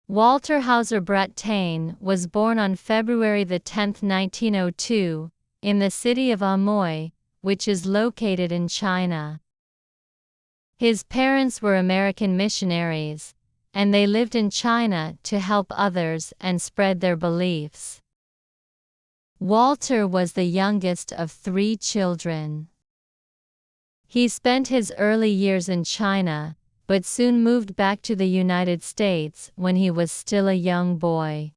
Walter Houser Brattain was born on February 10, 1902, in the city of Amoy, which is located in China. His parents were American missionaries, and they lived in China to help others and spread their beliefs. Walter was the youngest of 3 children. He spent his early years in China, but soon moved back to the United States when he was still a young boy.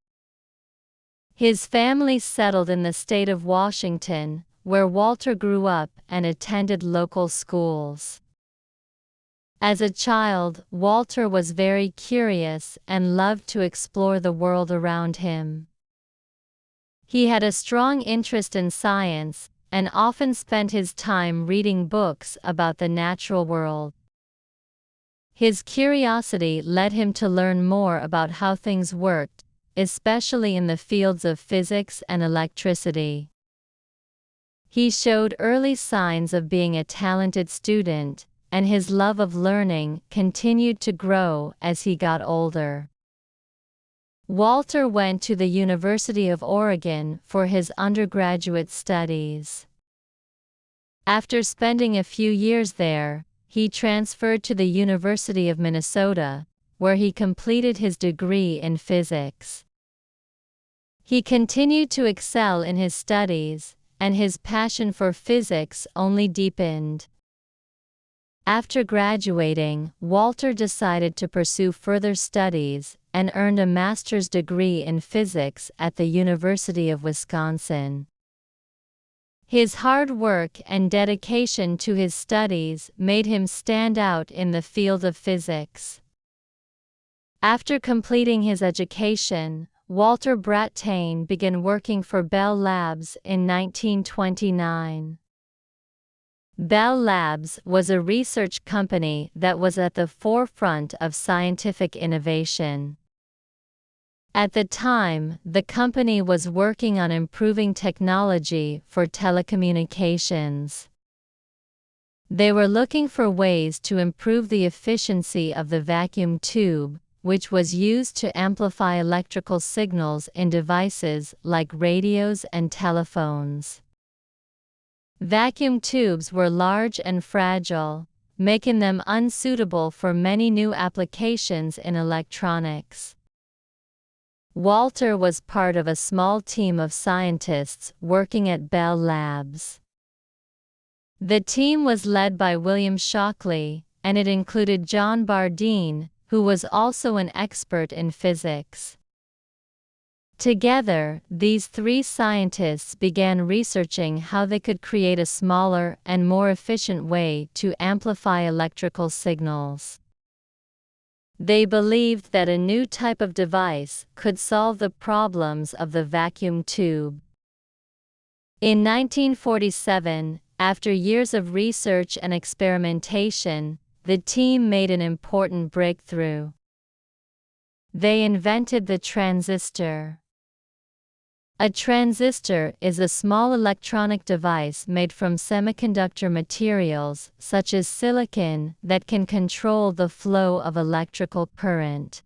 His family settled in the state of Washington, where Walter grew up and attended local schools. As a child, Walter was very curious and loved to explore the world around him. He had a strong interest in science, and often spent his time reading books about the natural world. His curiosity led him to learn more about how things worked, especially in the fields of physics and electricity. He showed early signs of being a talented student, and his love of learning continued to grow as he got older. Walter went to the University of Oregon for his undergraduate studies. After spending a few years there, he transferred to the University of Minnesota, where he completed his degree in physics. He continued to excel in his studies, and his passion for physics only deepened. After graduating, Walter decided to pursue further studies and earned a master's degree in physics at the University of Wisconsin. His hard work and dedication to his studies made him stand out in the field of physics. After completing his education, Walter Brattain began working for Bell Labs in 1929. Bell Labs was a research company that was at the forefront of scientific innovation. At the time, the company was working on improving technology for telecommunications. They were looking for ways to improve the efficiency of the vacuum tube, which was used to amplify electrical signals in devices like radios and telephones. Vacuum tubes were large and fragile, making them unsuitable for many new applications in electronics. Walter was part of a small team of scientists working at Bell Labs. The team was led by William Shockley, and it included John Bardeen, who was also an expert in physics. Together, these 3 scientists began researching how they could create a smaller and more efficient way to amplify electrical signals. They believed that a new type of device could solve the problems of the vacuum tube. In 1947, after years of research and experimentation, the team made an important breakthrough. They invented the transistor. A transistor is a small electronic device made from semiconductor materials such as silicon that can control the flow of electrical current.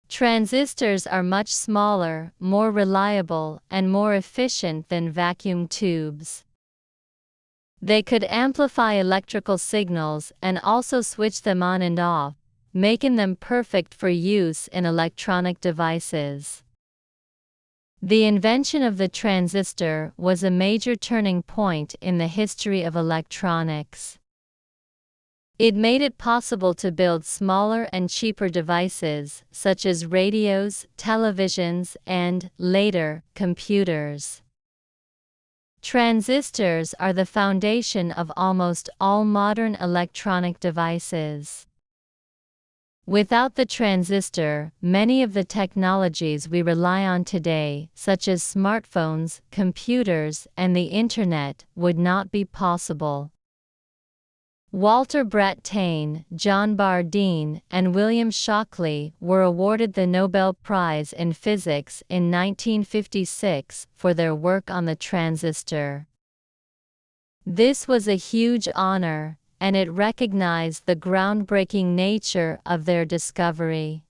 Transistors are much smaller, more reliable, and more efficient than vacuum tubes. They could amplify electrical signals and also switch them on and off, making them perfect for use in electronic devices. The invention of the transistor was a major turning point in the history of electronics. It made it possible to build smaller and cheaper devices, such as radios, televisions, and, later, computers. Transistors are the foundation of almost all modern electronic devices. Without the transistor, many of the technologies we rely on today, such as smartphones, computers, and the Internet, would not be possible. Walter Brattain, John Bardeen, and William Shockley were awarded the Nobel Prize in Physics in 1956 for their work on the transistor. This was a huge honor, and it recognized the groundbreaking nature of their discovery.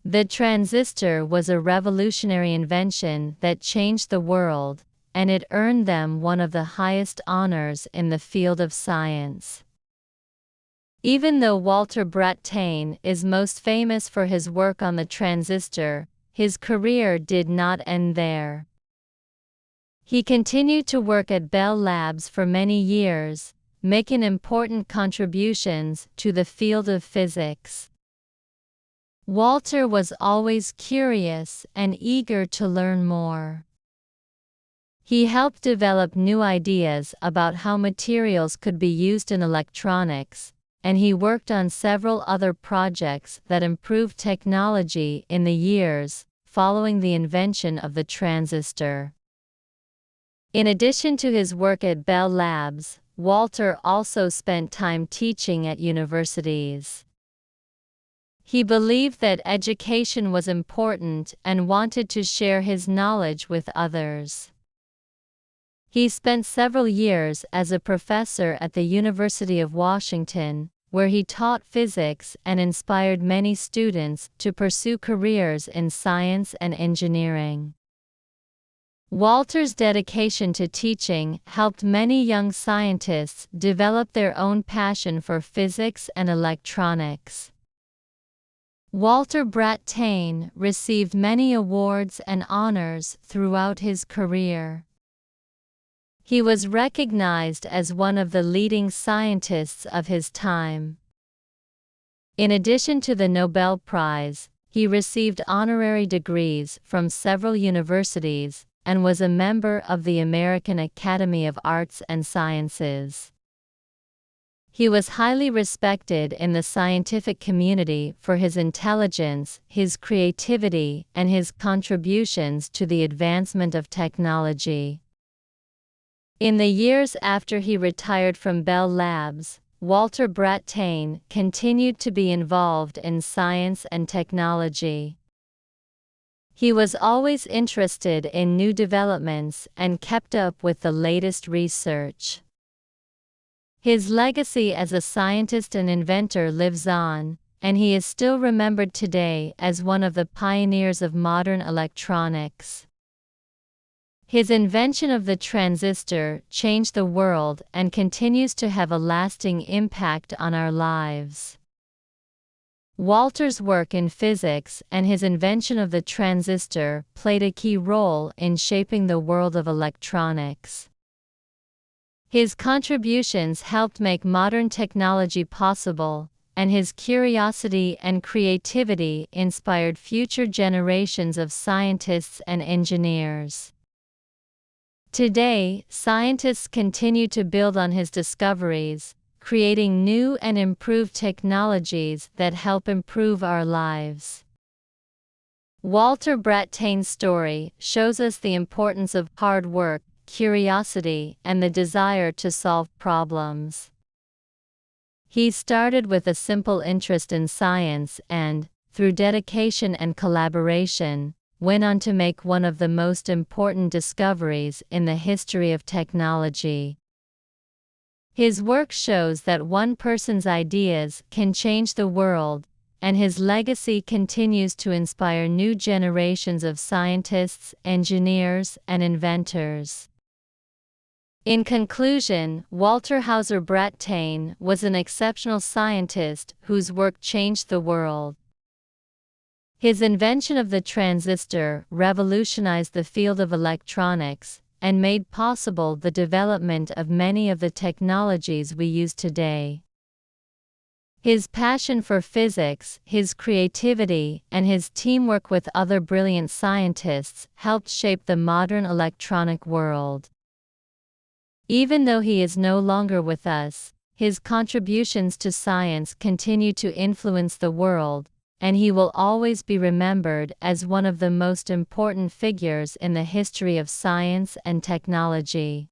The transistor was a revolutionary invention that changed the world, and it earned them one of the highest honors in the field of science. Even though Houser Brattain is most famous for his work on the transistor, his career did not end there. He continued to work at Bell Labs for many years, making important contributions to the field of physics. Houser was always curious and eager to learn more. He helped develop new ideas about how materials could be used in electronics, and he worked on several other projects that improved technology in the years following the invention of the transistor. In addition to his work at Bell Labs, Houser also spent time teaching at universities. He believed that education was important and wanted to share his knowledge with others. He spent several years as a professor at the University of Washington, where he taught physics and inspired many students to pursue careers in science and engineering. Houser's dedication to teaching helped many young scientists develop their own passion for physics and electronics. Houser Brattain received many awards and honors throughout his career. He was recognized as one of the leading scientists of his time. In addition to the Nobel Prize, he received honorary degrees from several universities and was a member of the American Academy of Arts and Sciences. He was highly respected in the scientific community for his intelligence, his creativity, and his contributions to the advancement of technology. In the years after he retired from Bell Labs, Houser Brattain continued to be involved in science and technology. He was always interested in new developments and kept up with the latest research. His legacy as a scientist and inventor lives on, and he is still remembered today as one of the pioneers of modern electronics. His invention of the transistor changed the world and continues to have a lasting impact on our lives. Houser's work in physics and his invention of the transistor played a key role in shaping the world of electronics. His contributions helped make modern technology possible, and his curiosity and creativity inspired future generations of scientists and engineers. Today, scientists continue to build on his discoveries, creating new and improved technologies that help improve our lives. Houser Brattain's story shows us the importance of hard work, curiosity, and the desire to solve problems. He started with a simple interest in science and, through dedication and collaboration, went on to make one of the most important discoveries in the history of technology. His work shows that one person's ideas can change the world, and his legacy continues to inspire new generations of scientists, engineers, and inventors. In conclusion, Houser Brattain was an exceptional scientist whose work changed the world. His invention of the transistor revolutionized the field of electronics and made possible the development of many of the technologies we use today. His passion for physics, his creativity, and his teamwork with other brilliant scientists helped shape the modern electronic world. Even though he is no longer with us, his contributions to science continue to influence the world, and he will always be remembered as one of the most important figures in the history of science and technology.